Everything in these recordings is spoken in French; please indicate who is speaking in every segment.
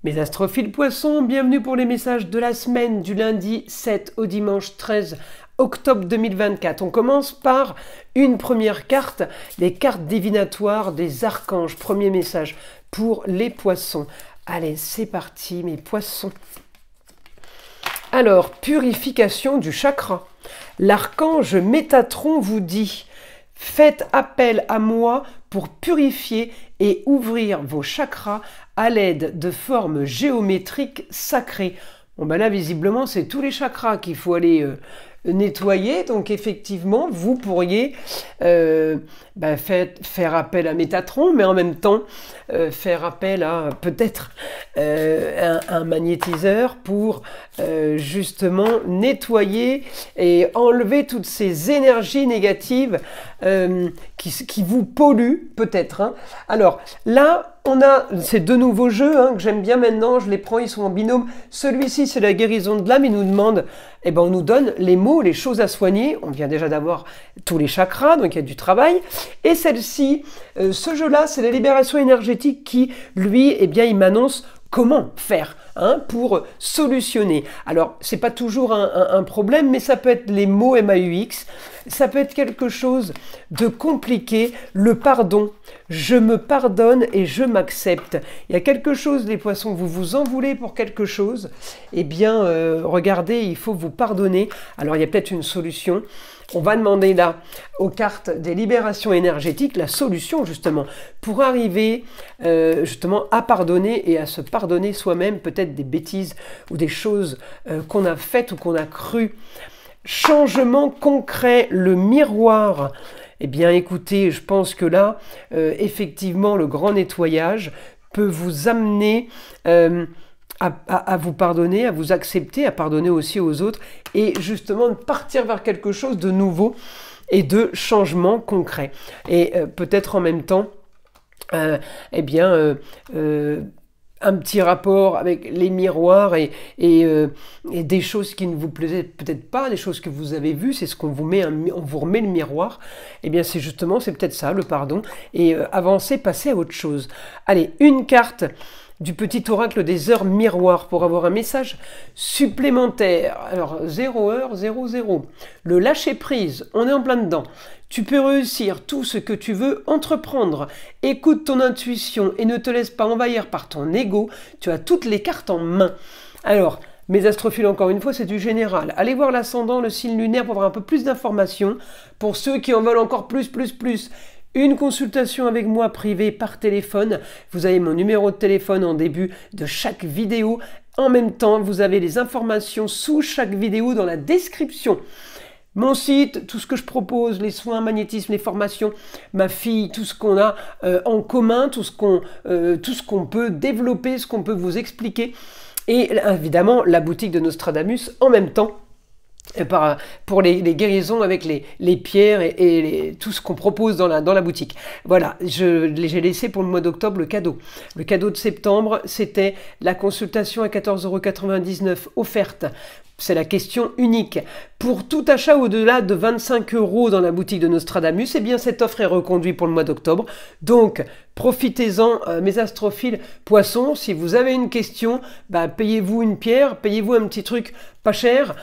Speaker 1: Mes astrophiles poissons, bienvenue pour les messages de la semaine du lundi 7 au dimanche 13 octobre 2024. On commence par une première carte, les cartes divinatoires des archanges. Premier message pour les poissons. Allez, c'est parti mes poissons. Alors, purification du chakra. L'archange Métatron vous dit « Faites appel à moi pour purifier et ouvrir vos chakras à l'aide de formes géométriques sacrées. » Bon ben là, visiblement, c'est tous les chakras qu'il faut aller nettoyer. Donc effectivement, vous pourriez faire appel à Métatron, mais en même temps faire appel à peut-être un magnétiseur pour justement nettoyer et enlever toutes ces énergies négatives qui vous polluent peut-être. Hein. Alors là, on a ces deux nouveaux jeux que j'aime bien maintenant, je les prends, ils sont en binôme. Celui-ci, c'est la guérison de l'âme, il nous demande, on nous donne les mots, les choses à soigner. On vient déjà d'avoir tous les chakras, donc il y a du travail. Et celle-ci, ce jeu-là, c'est la libération énergétique qui, lui, il m'annonce comment faire pour solutionner. Alors, c'est pas toujours un problème, mais ça peut être les mots MAUX, ça peut être quelque chose de compliqué, le pardon. Je me pardonne et je m'accepte. Il y a quelque chose, les poissons, vous vous en voulez pour quelque chose, regardez, il faut vous pardonner. Alors, il y a peut-être une solution. On va demander là aux cartes des libérations énergétiques la solution justement pour arriver justement à pardonner et à se pardonner soi-même peut-être des bêtises ou des choses qu'on a faites ou qu'on a crues. Changement concret, le miroir. Eh bien écoutez, je pense que là, effectivement, le grand nettoyage peut vous amener à vous pardonner, à vous accepter, à pardonner aussi aux autres et justement de partir vers quelque chose de nouveau et de changement concret. Et peut-être en même temps, un petit rapport avec les miroirs et des choses qui ne vous plaisaient peut-être pas, des choses que vous avez vues, c'est ce qu'on vous met, on vous remet le miroir. Eh bien c'est justement, c'est peut-être ça, le pardon, et avancer, passer à autre chose. Allez, une carte du petit oracle des heures miroirs pour avoir un message supplémentaire. Alors 0h00. Le lâcher prise, on est en plein dedans. Tu peux réussir tout ce que tu veux entreprendre. Écoute ton intuition et ne te laisse pas envahir par ton ego. Tu as toutes les cartes en main. Alors, mes astrophiles, encore une fois, c'est du général. Allez voir l'ascendant, le signe lunaire pour avoir un peu plus d'informations. Pour ceux qui en veulent encore plus. Une consultation avec moi privée par téléphone. Vous avez mon numéro de téléphone en début de chaque vidéo. En même temps, vous avez les informations sous chaque vidéo dans la description. Mon site, tout ce que je propose, les soins, magnétisme, les formations, ma fille, tout ce qu'on a en commun, tout ce qu'on peut développer, ce qu'on peut vous expliquer. Et évidemment, la boutique de Nostradamus en même temps. Pour les guérisons avec les pierres et tout ce qu'on propose dans la boutique. Voilà, j'ai laissé pour le mois d'octobre le cadeau. Le cadeau de septembre, c'était la consultation à 14,99 € offerte. C'est la question unique. Pour tout achat au-delà de 25 € dans la boutique de Nostradamus, eh bien cette offre est reconduite pour le mois d'octobre. Donc, profitez-en, mes astrophiles poissons. Si vous avez une question, payez-vous une pierre, payez-vous un petit truc pas cher,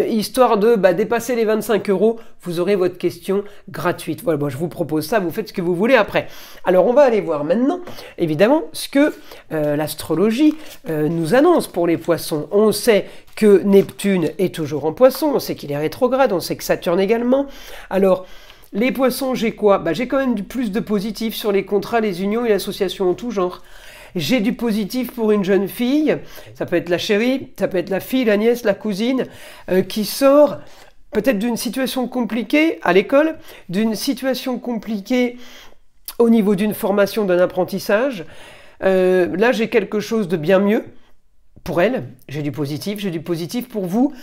Speaker 1: histoire de dépasser les 25 €, vous aurez votre question gratuite. Voilà, bon, je vous propose ça, vous faites ce que vous voulez après. Alors, on va aller voir maintenant, évidemment, ce que l'astrologie nous annonce pour les poissons. On sait que Neptune est toujours en poisson, on sait qu'il est rétrograde, on sait que Saturne également. Alors, les poissons, j'ai quoi? J'ai quand même du plus de positif sur les contrats, les unions et l'association en tout genre. J'ai du positif pour une jeune fille, ça peut être la chérie, ça peut être la fille, la nièce, la cousine, qui sort peut-être d'une situation compliquée à l'école, d'une situation compliquée au niveau d'une formation, d'un apprentissage. Là, j'ai quelque chose de bien mieux pour elle, j'ai du positif pour vous.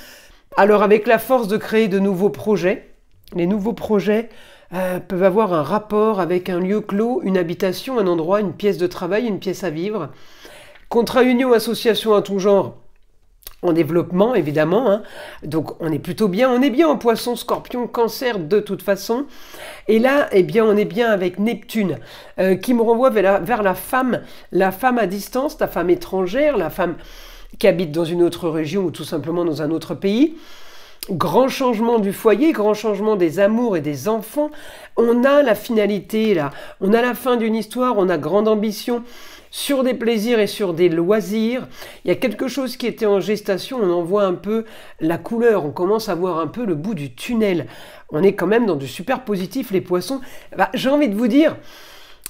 Speaker 1: Alors avec la force de créer de nouveaux projets, les nouveaux projets peuvent avoir un rapport avec un lieu clos, une habitation, un endroit, une pièce de travail, une pièce à vivre. Contrat union, association à tout genre, en développement, évidemment, hein. Donc on est plutôt bien, on est bien en Poisson, Scorpion, Cancer de toute façon. Et là, eh bien, on est bien avec Neptune, qui me renvoie vers la femme à distance, la femme étrangère, la femme qui habite dans une autre région ou tout simplement dans un autre pays. Grand changement du foyer, grand changement des amours et des enfants. On a la finalité là, on a la fin d'une histoire, on a grande ambition sur des plaisirs et sur des loisirs. Il y a quelque chose qui était en gestation, on en voit un peu la couleur, on commence à voir un peu le bout du tunnel. On est quand même dans du super positif, les poissons. Bah, j'ai envie de vous dire,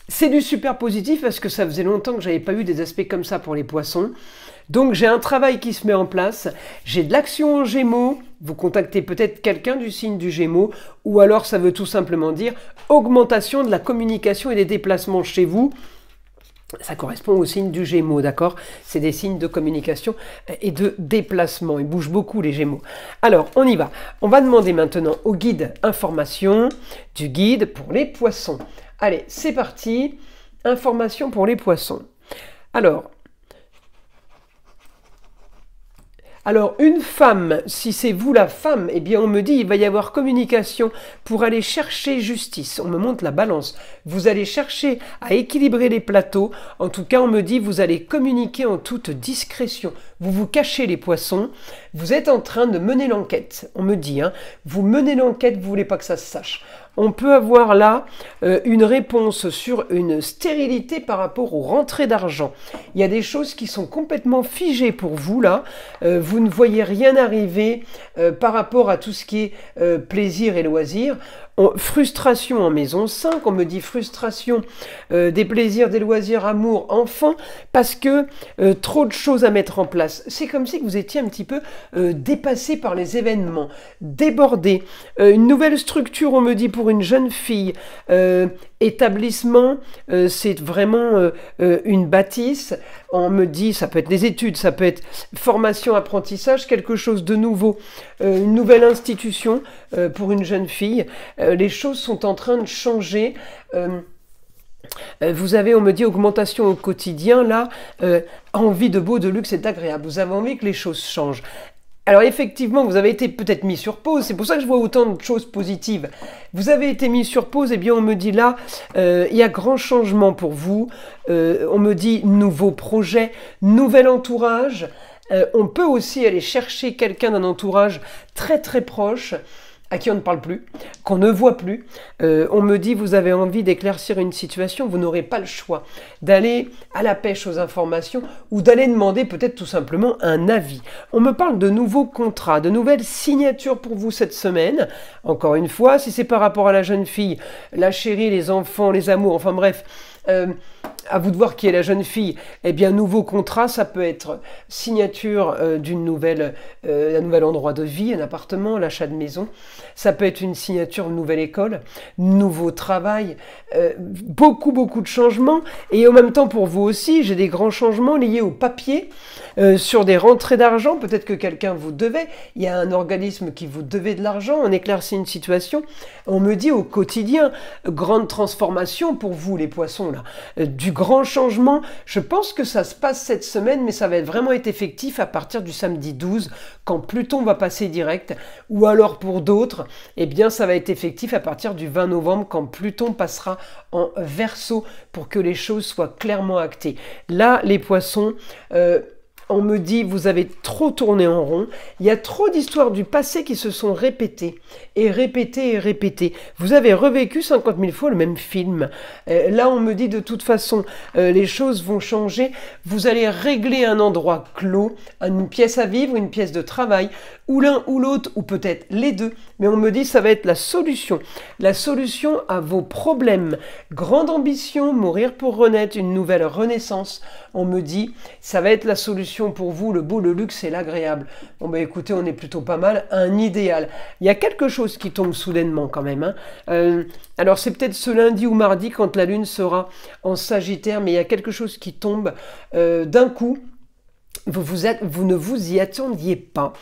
Speaker 1: c'est du super positif parce que ça faisait longtemps que j'avais pas eu des aspects comme ça pour les poissons. Donc j'ai un travail qui se met en place, j'ai de l'action en Gémeaux, vous contactez peut-être quelqu'un du signe du Gémeaux, ou alors ça veut tout simplement dire augmentation de la communication et des déplacements chez vous. Ça correspond au signe du Gémeaux, d'accord? C'est des signes de communication et de déplacement. Ils bougent beaucoup, les Gémeaux. Alors, on y va. On va demander maintenant au guide information du guide pour les poissons. Allez, c'est parti. Information pour les poissons. Alors, une femme, si c'est vous la femme, eh bien on me dit il va y avoir communication pour aller chercher justice. On me montre la balance. Vous allez chercher à équilibrer les plateaux. En tout cas, on me dit vous allez communiquer en toute discrétion. Vous vous cachez les poissons. Vous êtes en train de mener l'enquête. On me dit, hein, vous menez l'enquête, vous voulez pas que ça se sache. On peut avoir là une réponse sur une stérilité par rapport aux rentrées d'argent. Il y a des choses qui sont complètement figées pour vous là. Vous ne voyez rien arriver par rapport à tout ce qui est plaisir et loisirs. Frustration en maison 5, on me dit frustration des plaisirs, des loisirs, amour, enfants, parce que trop de choses à mettre en place. C'est comme si vous étiez un petit peu dépassé par les événements, débordé. Une nouvelle structure, on me dit, pour une jeune fille. Établissement, c'est vraiment une bâtisse. On me dit, ça peut être des études, ça peut être formation, apprentissage, quelque chose de nouveau, une nouvelle institution pour une jeune fille. Les choses sont en train de changer. Vous avez, on me dit, augmentation au quotidien, là, envie de beau, de luxe et d'agréable. Vous avez envie que les choses changent. Alors effectivement, vous avez été peut-être mis sur pause, c'est pour ça que je vois autant de choses positives. Vous avez été mis sur pause, et bien on me dit là, il y a grand changement pour vous. On me dit nouveau projet, nouvel entourage. On peut aussi aller chercher quelqu'un d'un entourage très très proche, à qui on ne parle plus, qu'on ne voit plus. On me dit, vous avez envie d'éclaircir une situation, vous n'aurez pas le choix d'aller à la pêche aux informations ou d'aller demander peut-être tout simplement un avis. On me parle de nouveaux contrats, de nouvelles signatures pour vous cette semaine. Encore une fois, si c'est par rapport à la jeune fille, la chérie, les enfants, les amours, enfin bref, à vous de voir qui est la jeune fille. Eh bien, nouveau contrat, ça peut être signature d'un nouvel endroit de vie, un appartement, l'achat de maison. Ça peut être une signature d'une nouvelle école, nouveau travail, beaucoup de changements. Et en même temps, pour vous aussi, j'ai des grands changements liés au papier, sur des rentrées d'argent. Peut-être que quelqu'un vous devait, il y a un organisme qui vous devait de l'argent, on éclaircit une situation. On me dit au quotidien, grande transformation pour vous les poissons là, du grand changement. Je pense que ça se passe cette semaine, mais ça va vraiment être effectif à partir du samedi 12, quand Pluton va passer direct, ou alors pour d'autres, eh bien ça va être effectif à partir du 20 novembre, quand Pluton passera en Verseau, pour que les choses soient clairement actées. Là, les poissons, on me dit, vous avez trop tourné en rond. Il y a trop d'histoires du passé qui se sont répétées, et répétées, et répétées. Vous avez revécu 50 000 fois le même film. Là, on me dit, de toute façon, les choses vont changer. Vous allez régler un endroit clos, une pièce à vivre, une pièce de travail, ou l'un ou l'autre, ou peut-être les deux. Mais on me dit, ça va être la solution à vos problèmes. Grande ambition, mourir pour renaître, une nouvelle renaissance. On me dit, ça va être la solution pour vous, le beau, le luxe et l'agréable. Bon bah écoutez, on est plutôt pas mal, un idéal. Il y a quelque chose qui tombe soudainement quand même, hein. Alors c'est peut-être ce lundi ou mardi quand la lune sera en Sagittaire, mais il y a quelque chose qui tombe d'un coup. Vous ne vous y attendiez pas.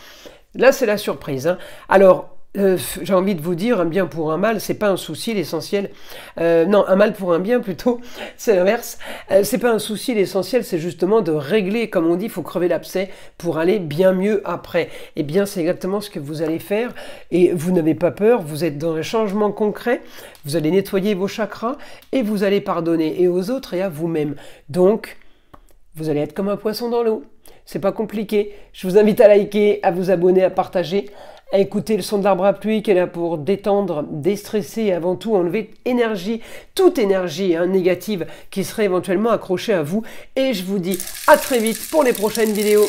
Speaker 1: Là, c'est la surprise, hein. Alors, j'ai envie de vous dire, un bien pour un mal, c'est pas un souci, l'essentiel. Non, un mal pour un bien plutôt, c'est l'inverse. C'est pas un souci, l'essentiel, c'est justement de régler, comme on dit, il faut crever l'abcès pour aller bien mieux après. Et bien, c'est exactement ce que vous allez faire. Et vous n'avez pas peur, vous êtes dans un changement concret. Vous allez nettoyer vos chakras et vous allez pardonner et aux autres et à vous-même. Donc, vous allez être comme un poisson dans l'eau. C'est pas compliqué. Je vous invite à liker, à vous abonner, à partager, à écouter le son de l'arbre à pluie qui est là pour détendre, déstresser et avant tout enlever énergie, toute énergie négative qui serait éventuellement accrochée à vous. Et je vous dis à très vite pour les prochaines vidéos.